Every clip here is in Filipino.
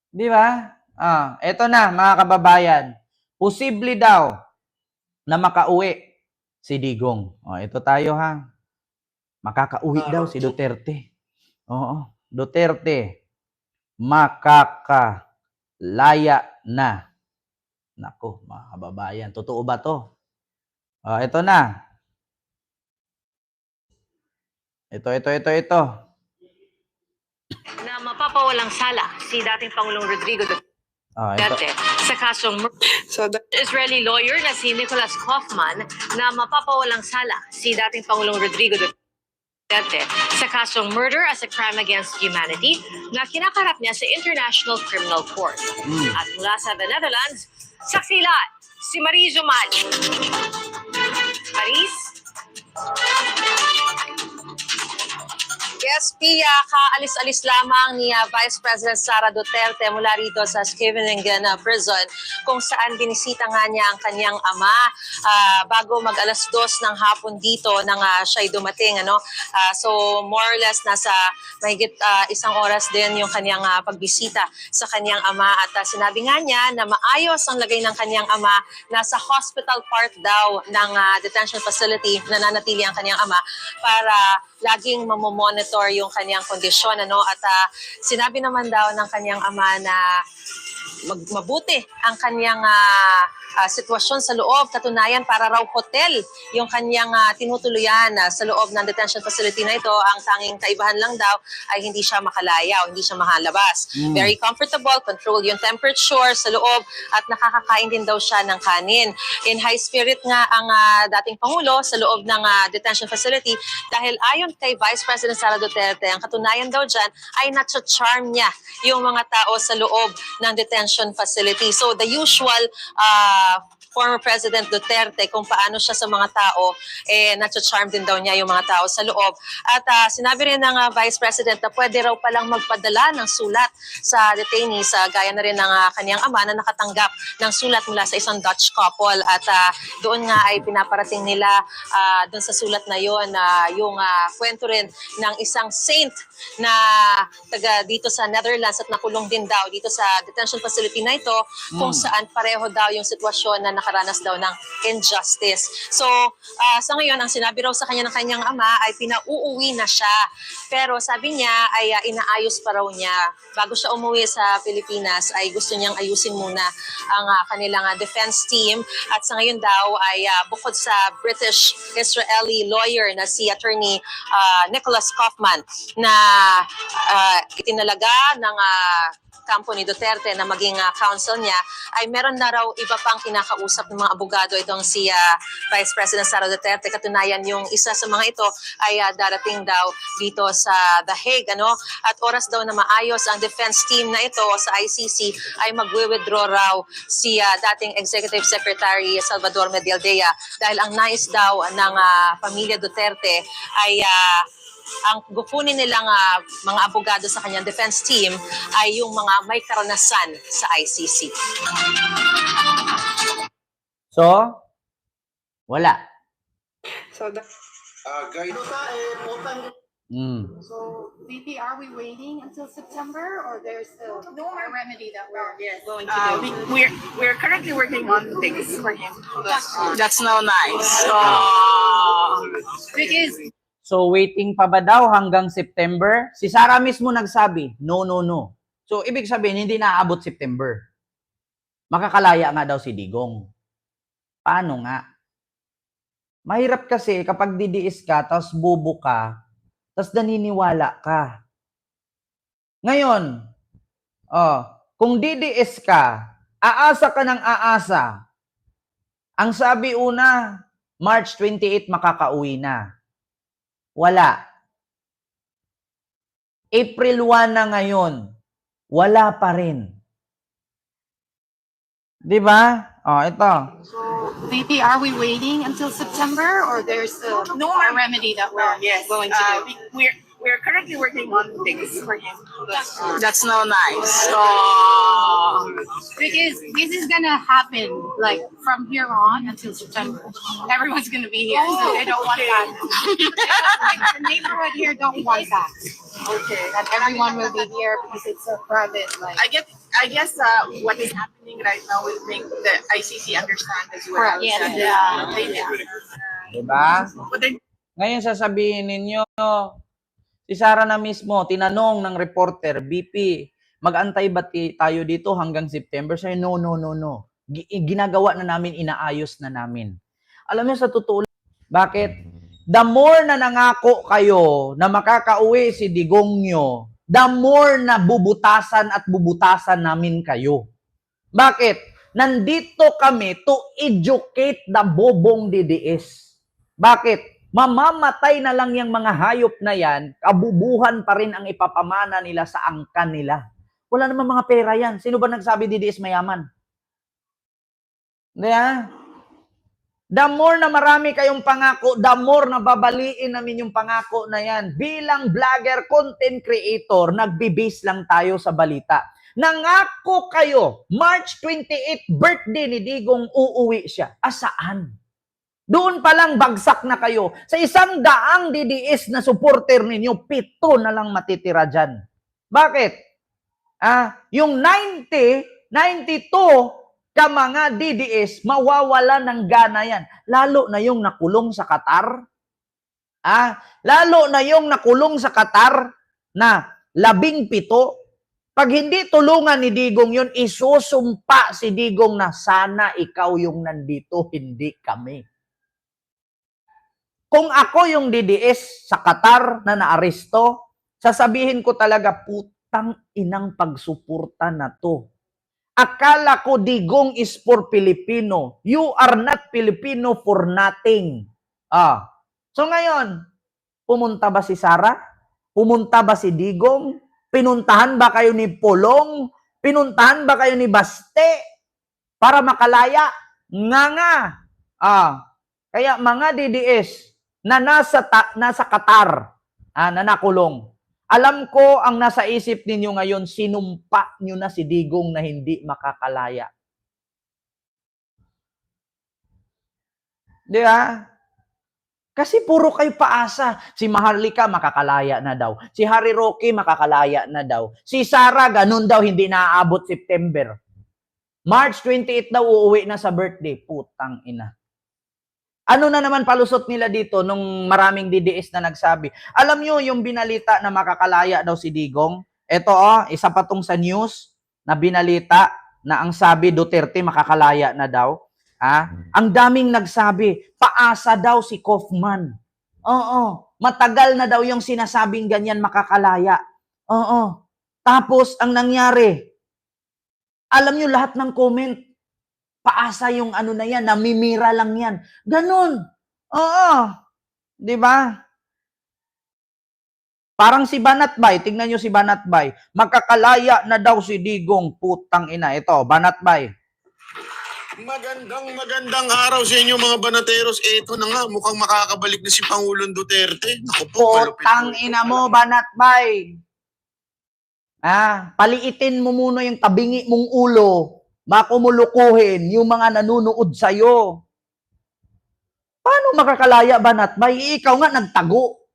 Di ba? Eto na, mga kababayan. Posible daw na makauwi si Digong. Ito tayo ha. Makakauwi daw si Duterte. Oo, Duterte. Makakalaya na. Nako, mga kababayan. Totoo ba to? Ito na. Ito. Na mapapawalang sala si dating Pangulong Rodrigo Duterte sa kasong Israeli lawyer na si Nicholas Kaufman na mapapawalang sala si dating Pangulong Rodrigo Duterte sa kasong murder as a crime against humanity na kinakarap niya sa International Criminal Court. At mula sa the Netherlands, saksi lahat, si Marie Zumali. Maris? Yes, Pia, kaalis-alis lamang ni Vice President Sara Duterte mula rito sa Scheveningen Prison kung saan binisita nga niya ang kanyang ama bago mag alas 2 ng hapon dito nang siya'y dumating. So more or less nasa mahigit isang oras din yung kanyang pagbisita sa kanyang ama at sinabi nga niya na maayos ang lagay ng kanyang ama. Nasa hospital part daw ng detention facility nananatili ang kanyang ama para laging mamomonitor yung kanyang kondisyon. At sinabi naman daw ng kanyang ama na mabuti ang kanyang sitwasyon sa loob. Katunayan, para raw hotel yung kanyang tinutuluyan sa loob ng detention facility na ito. Ang tanging kaibahan lang daw ay hindi siya makalaya o hindi siya makalabas. Very comfortable, control yung temperature sa loob at nakakakain din daw siya ng kanin. In high spirit nga ang dating Pangulo sa loob ng detention facility dahil ayon kay Vice President Sara Duterte, ang katunayan daw dyan ay na-charm niya yung mga tao sa loob ng detention facility. So the usual former President Duterte kung paano siya sa mga tao, na-charm din daw niya yung mga tao sa loob. At sinabi rin ng Vice President na pwede raw palang magpadala ng sulat sa detainees, gaya na rin ng kanyang ama na nakatanggap ng sulat mula sa isang Dutch couple. At doon nga ay pinaparating nila doon sa sulat na yon yung kwento rin ng isang saint na taga dito sa Netherlands at nakulong din daw dito sa detention facility na ito kung saan pareho daw yung sitwasyon na nakaranas daw ng injustice. So sa ngayon, ang sinabi raw sa kanya ng kanyang ama ay pinauuwi na siya. Pero sabi niya ay inaayos pa raw niya. Bago siya umuwi sa Pilipinas ay gusto niyang ayusin muna ang kanilang defense team. At sa ngayon daw ay bukod sa British-Israeli lawyer na si Attorney Nicholas Kaufman na itinalaga ng kampo ni Duterte na maging counsel niya, ay meron na raw iba pang kinakausap ng mga abogado itong si Vice President Sara Duterte. Katunayan yung isa sa mga ito ay darating daw dito sa The Hague. At oras daw na maayos ang defense team na ito sa ICC ay magwi-withdraw raw si dating Executive Secretary Salvador Medialdea dahil ang nais daw ng pamilya Duterte ay ang gupunin nilang mga abogado sa kanyang defense team ay yung mga may karanasan sa ICC. So, wala. So, So, VP, are we waiting until September, or there's still a remedy that we're going to do? we're currently working on things for him. That's no nice. Because So, waiting pa ba daw hanggang September? Si Sara mismo nagsabi, no. So, ibig sabihin, hindi naaabot September. Makakalaya nga daw si Digong. Paano nga? Mahirap kasi kapag didiis ka, tapos bubo ka, tapos naniniwala ka. Ngayon, kung didiis ka, aasa ka ng aasa. Ang sabi una, March 28 makakauwi na. Wala. April 1 na ngayon. Wala pa rin. Di ba? Ito. so, VP, are we waiting until September, or there's still a remedy that we're going to do? We're currently working on things for him. That's no nice. Because this is gonna happen like from here on until September. Everyone's gonna be here, so they don't want that. Like, the neighborhood here don't want that. Okay. That everyone will be here because it's a private like. I guess what is happening right now will make the ICC understand as well. Correct. Yes. that, Yeah. they did. Diba? But then, Ngayon sasabihin ninyo, si Sara na mismo, tinanong ng reporter, BP, mag-antay ba tayo dito hanggang September? Sabi, no. Ginagawa na namin, inaayos na namin. Alam niyo sa totoo, bakit? The more na nangako kayo na makakauwi si Digong nyo, the more na bubutasan at bubutasan namin kayo. Bakit? Nandito kami to educate the bobong DDS. Bakit? Mamamatay na lang yung mga hayop na yan, kabubuhan pa rin ang ipapamana nila sa angkan nila. Wala naman mga pera yan. Sino ba nagsabi DDS mayaman? Diba? The more na marami kayong pangako, the more na babaliin namin yung pangako na yan. Bilang vlogger, content creator, nagbe-base lang tayo sa balita. Nangako kayo, March 28, birthday ni Digong, uuwi siya. Saan? Doon pa lang bagsak na kayo. Sa 100 DDS na supporter ninyo, 7 na lang matitira dyan. Bakit? Yung 92 ka mga DDS, mawawala ng gana yan. Lalo na yung nakulong sa Qatar. Lalo na yung nakulong sa Qatar na 17. Pag hindi tulungan ni Digong yun, isusumpa si Digong na sana ikaw yung nandito, hindi kami. Kung ako yung DDS sa Qatar na naaresto, sasabihin ko talaga, putang inang pagsuporta na to. Akala ko Digong is for Filipino. You are not Filipino for nothing. So ngayon, pumunta ba si Sara? Pumunta ba si Digong? Pinuntahan ba kayo ni Pulong? Pinuntahan ba kayo ni Baste? Para makalaya? Nga. Kaya mga DDS na nasa Qatar, na nakulong, alam ko ang nasa isip ninyo ngayon, sinumpa nyo na si Digong na hindi makakalaya. Di ba? Kasi puro kayo paasa. Si Maharlika makakalaya na daw. Si Harry Roque makakalaya na daw. Si Sara ganun daw, hindi naaabot September. March 28 daw uuwi na sa birthday. Putang ina. Ano na naman palusot nila dito nung maraming DDS na nagsabi? Alam nyo yung binalita na makakalaya daw si Digong? Ito isa pa tong sa news na binalita na ang sabi Duterte makakalaya na daw. Ang daming nagsabi, paasa daw si Kaufman. Matagal na daw yung sinasabing ganyan makakalaya. Tapos ang nangyari, alam nyo lahat ng comment, paasa yung ano na yan, namimira lang yan. Ganon. Di ba? Parang si Banatbay, tingnan nyo si Banatbay, makakalaya na daw si Digong, putang ina. Ito, Banatbay. Magandang araw sa inyo mga banateros. Ito na nga, mukhang makakabalik na si Pangulong Duterte. Naku po, malupit Putang po. ina mo, Banatbay. Paliitin mo muna yung tabingi mong ulo. Makumulukuhin yung mga nanunood sa'yo. Paano makakalaya, Banatbay? Ikaw nga nagtago.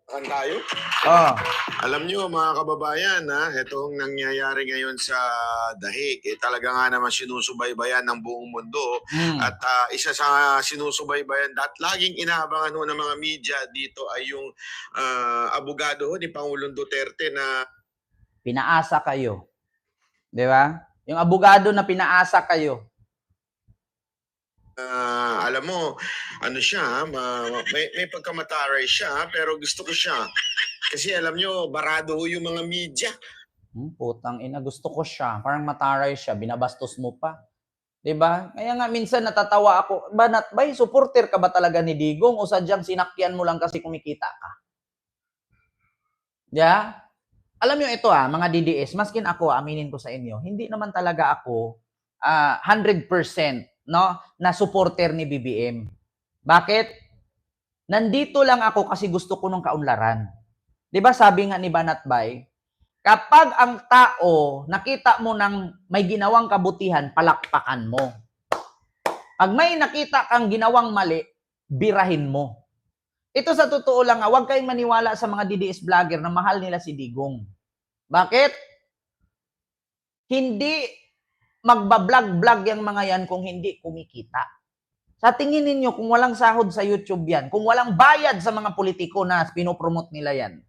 Saan tayo? Alam nyo mga kababayan, itong nangyayari ngayon sa Dahig, talaga nga naman sinusubaybayan ng buong mundo. At isa sa sinusubaybayan at laging inaabangan ng mga media dito ay yung abogado ni Pangulong Duterte na Pinaasa kayo. Di ba? Yung abogado na pinaasa kayo. alam mo, ano siya, may pagkamataray siya, pero gusto ko siya. Kasi alam nyo, barado yung mga media. Putang ina, gusto ko siya. Parang mataray siya, binabastos mo pa. Diba? Kaya nga minsan natatawa ako, Banatbay, supporter ka ba talaga ni Digong o sadyang sinakyan mo lang kasi kumikita ka? Yeah? Alam nyo ito mga DDS, maskin ako, aminin ko sa inyo, hindi naman talaga ako 100% na supporter ni BBM. Bakit? Nandito lang ako kasi gusto ko ng kaunlaran. 'Di ba sabi nga ni Banatbay, Kapag ang tao, nakita mo ng may ginawang kabutihan, palakpakan mo. Pag may nakita kang ginawang mali, birahin mo. Ito sa totoo lang, huwag kayong maniwala sa mga DDS vlogger na mahal nila si Digong. Bakit? Hindi magbablog-vlog yung mga yan kung hindi kumikita. Sa tingin ninyo, kung walang sahod sa YouTube yan, kung walang bayad sa mga politiko na pinopromote nila yan,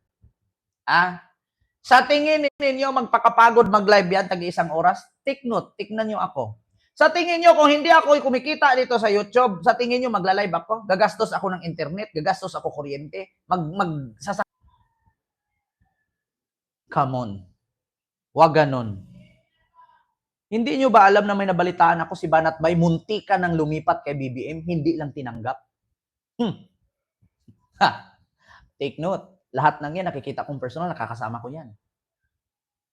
sa tingin ninyo, magpakapagod mag-live yan, tag-isang oras, take note, tignan nyo ako. Sa tingin nyo, kung hindi ako kumikita dito sa YouTube, sa tingin nyo, magla-live ako, gagastos ako ng internet, gagastos ako kuryente, Come on. Wag ganon. Hindi nyo ba alam na may nabalitaan ako si Banat Bay, munti ka nang lumipat kay BBM, hindi lang tinanggap? Take note. Lahat ng yan, nakikita kong personal, nakakasama ko yan.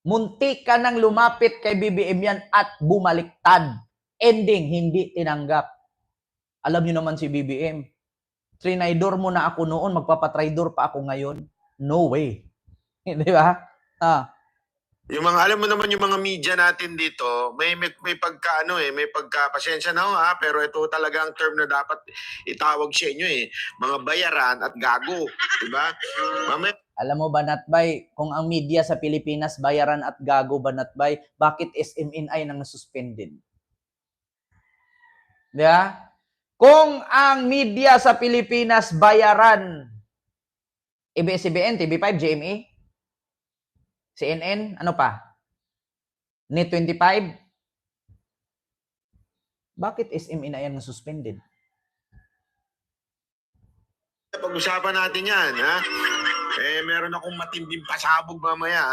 Munti ka nang lumapit kay BBM yan at bumaliktad. Ending, hindi tinanggap. Alam nyo naman si BBM, trinaydor mo na ako noon, magpapatraydor pa ako ngayon. No way. Di ba? Yung mga, alam mo naman yung mga media natin dito, may pagka may pagka pasensya na ho, pero ito talagang term na dapat itawag sa inyo mga bayaran at gago, di ba? Alam mo, Banatbay, kung ang media sa Pilipinas bayaran at gago, Banatbay, bakit SMNI nang nasuspended? Di ba? Kung ang media sa Pilipinas bayaran, ABS-CBN, TV5, GMA, CNN, ano pa? Net 25? Bakit SMNI ang suspended? Pag-usapan natin yan, meron akong matinding pasabog mamaya,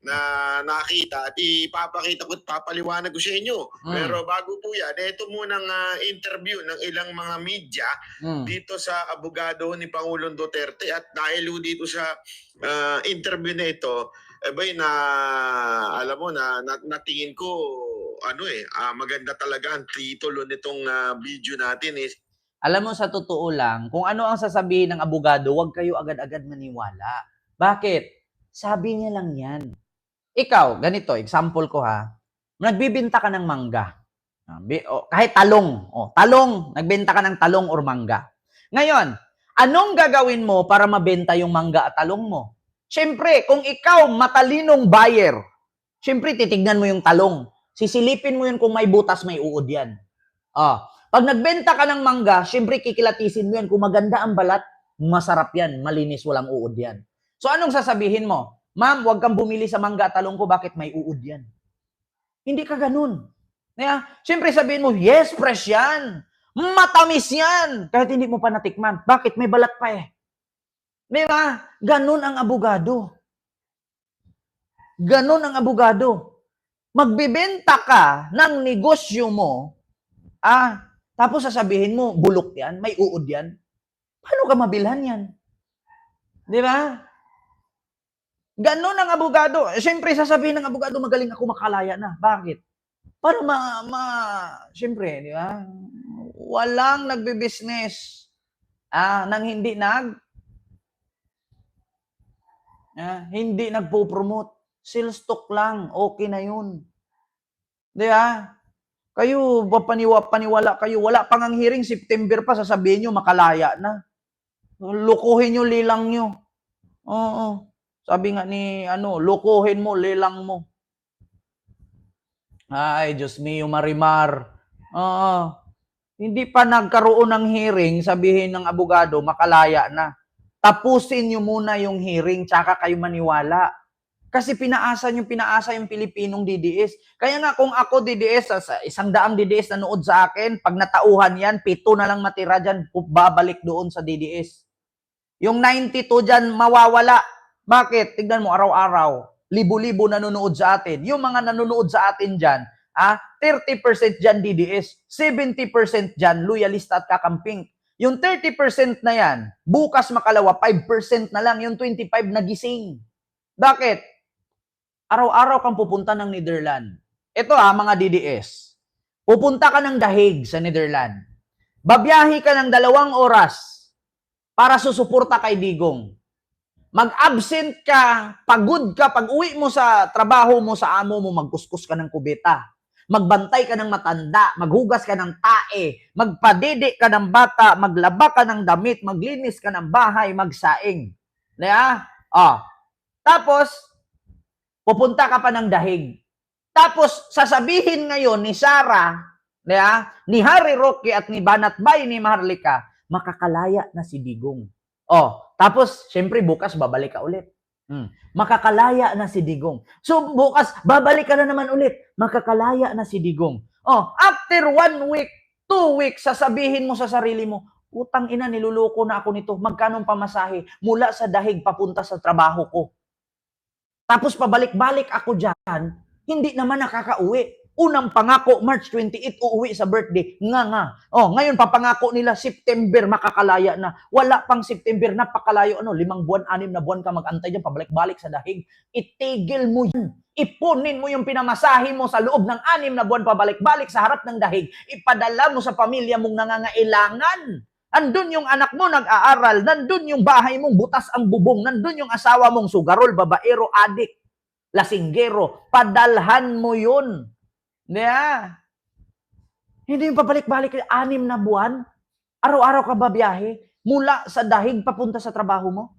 na nakita at ipapakita ko at papaliwanag ko sa inyo. Pero bago po yan, ito munang interview ng ilang mga media dito sa abogado ni Pangulong Duterte, at dahil dito sa interview na ito, alam mo na natingin ko maganda talaga ang titulo nitong video natin is, alam mo, sa totoo lang, kung ano ang sasabihin ng abogado, huwag kayo agad-agad maniwala. Bakit? Sabi niya lang yan. Ikaw, ganito, example ko nagbibinta ka ng mangga. Kahit talong. Talong, nagbenta ka ng talong or mangga. Ngayon, anong gagawin mo para mabenta yung mangga at talong mo? Siyempre, kung ikaw matalinong buyer, siyempre titignan mo yung talong. Sisilipin mo yun kung may butas, may uod yan. Pag nagbenta ka ng mangga, siyempre kikilatisin mo yan. Kung maganda ang balat, masarap yan, malinis, walang uod yan. So anong sasabihin mo? Ma'am, huwag kang bumili sa mangga at talong ko, bakit may uod yan? Hindi ka ganun. Siyempre sabihin mo, yes, fresh yan. Matamis yan. Kahit hindi mo pa natikman. Bakit? May balat pa Di ba? Ganun ang abogado. Ganun ang abogado. Magbibenta ka ng negosyo mo, tapos sasabihin mo, bulok yan, may uod yan. Paano ka mabilhan yan? Di ba? Ganun ang abogado. Siyempre, sasabihin ng abogado, magaling ako, makalaya na. Bakit? Para siyempre, di ba? Walang nagbe-business nang hindi nagpo-promote. Sales stock lang, okay na yun. Di ba? Kayo, paniwala kayo, wala pang ang hearing, September pa, sasabihin nyo, makalaya na. Lukuhin nyo, lilang nyo. Oo. Sabi nga ni, lukuhin mo, lilang mo. Ay, Diyos mio, Marimar. Hindi pa nagkaroon ng hearing, sabihin ng abogado, makalaya na. Tapusin nyo muna yung hearing, tsaka kayo maniwala. Kasi pinaasa yung Pilipinong DDS. Kaya nga kung ako DDS, sa 100 DDS na nood sa akin, pag natauhan yan, 7 na lang matira dyan, babalik doon sa DDS. Yung 92 dyan, mawawala. Bakit? Tignan mo, araw-araw, libo-libo nanonood sa atin. Yung mga nanonood sa atin dyan, 30% dyan DDS, 70% dyan loyalista at kakamping. Yung 30% na yan, bukas makalawa, 5% na lang. Yung 25 nagising. Bakit? Araw-araw kang pupunta ng Netherlands. Ito mga DDS. Pupunta ka ng The Hague sa Netherlands. Babiyahe ka ng 2 oras para susuporta kay Digong. Mag-absent ka, pagod ka, pag uwi mo sa trabaho mo, sa amo mo, magkuskus ka ng kubeta. Magbantay ka ng matanda, maghugas ka ng tae, magpadede ka ng bata, maglaba ka ng damit, maglinis ka ng bahay, magsaing. Diba? Tapos, pupunta ka pa ng dahig. Tapos, sasabihin ngayon ni Sarah, ni Harry Roque at ni Banatbay ni Maharlika, makakalaya na si Digong. Tapos, syempre, bukas babalik ka ulit. Makakalaya na si Digong. So, bukas, babalik ka na naman ulit. Makakalaya na si Digong. After 1 week, 2 weeks, sasabihin mo sa sarili mo, utang ina, niluloko na ako nito. Magkano pamasahe mula sa dahig papunta sa trabaho ko? Tapos pabalik-balik ako dyan, hindi naman nakakauwi. Unang pangako, March 28, uuwi sa birthday. Ngayon papangako nila, September, makakalaya na. Wala pang September, napakalayo. 5 buwan, 6 na buwan ka mag-antay dyan, pabalik-balik sa dahig. Itigil mo yan. Ipunin mo yung pinamasahe mo sa loob ng 6 na buwan, pabalik-balik sa harap ng dahig. Ipadala mo sa pamilya mong nangangailangan. Nandun yung anak mo nag-aaral. Nandun yung bahay mong butas ang bubong. Nandun yung asawa mong sugarol, babaero, adik, lasinggero. Padalhan mo yun. Hindi yung pabalik-balik 6 na buwan. Araw-araw ka ba biyahe? Mula sa dahig papunta sa trabaho mo?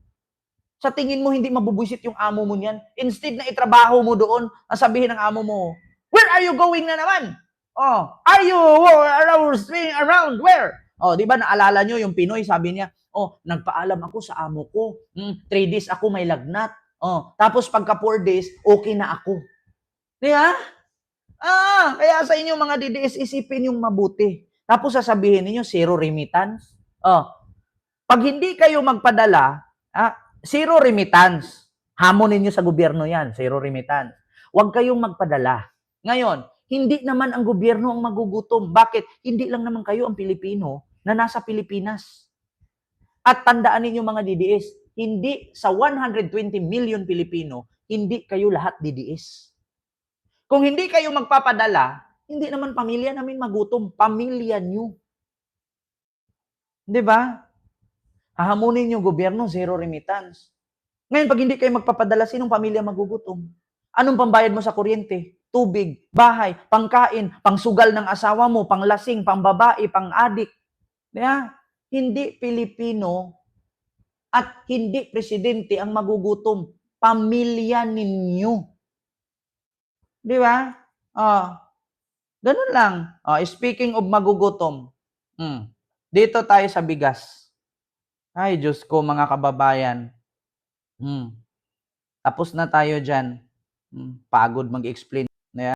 Sa tingin mo hindi mabubwisit yung amo mo niyan? Instead na itrabaho mo doon, sabihin ng amo mo, where are you going na naman? Are you around where? Di ba naalala nyo yung Pinoy, sabi niya, nagpaalam ako sa amo ko. 3 days ako may lagnat. Tapos pagka 4 days, okay na ako. Diba? Kaya sa inyo mga DDS, isipin yung mabuti. Tapos sasabihin niyo zero remittance. Pag hindi kayo magpadala, zero remittance. Hamonin niyo sa gobyerno yan, zero remittance. Huwag kayong magpadala. Ngayon, hindi naman ang gobyerno ang magugutom. Bakit? Hindi lang naman kayo ang Pilipino na nasa Pilipinas. At tandaan ninyo mga DDS, hindi sa 120 million Pilipino, hindi kayo lahat DDS. Kung hindi kayo magpapadala, hindi naman pamilya namin magutom. Pamilya nyo. Diba? Hahamunin yung gobyerno, zero remittance. Ngayon, pag hindi kayo magpapadala, sinong pamilya magugutom? Anong pambayad mo sa kuryente? Tubig, bahay, pangkain, pangsugal ng asawa mo, panglasing, pangbabae, pang-adik. Diba? Hindi Pilipino at hindi presidente ang magugutom. Pamilya ninyo. Di ba? Ganun lang. Speaking of magugutom, dito tayo sa bigas. Ay, Diyos ko, mga kababayan. Tapos na tayo dyan. Pagod mag-explain.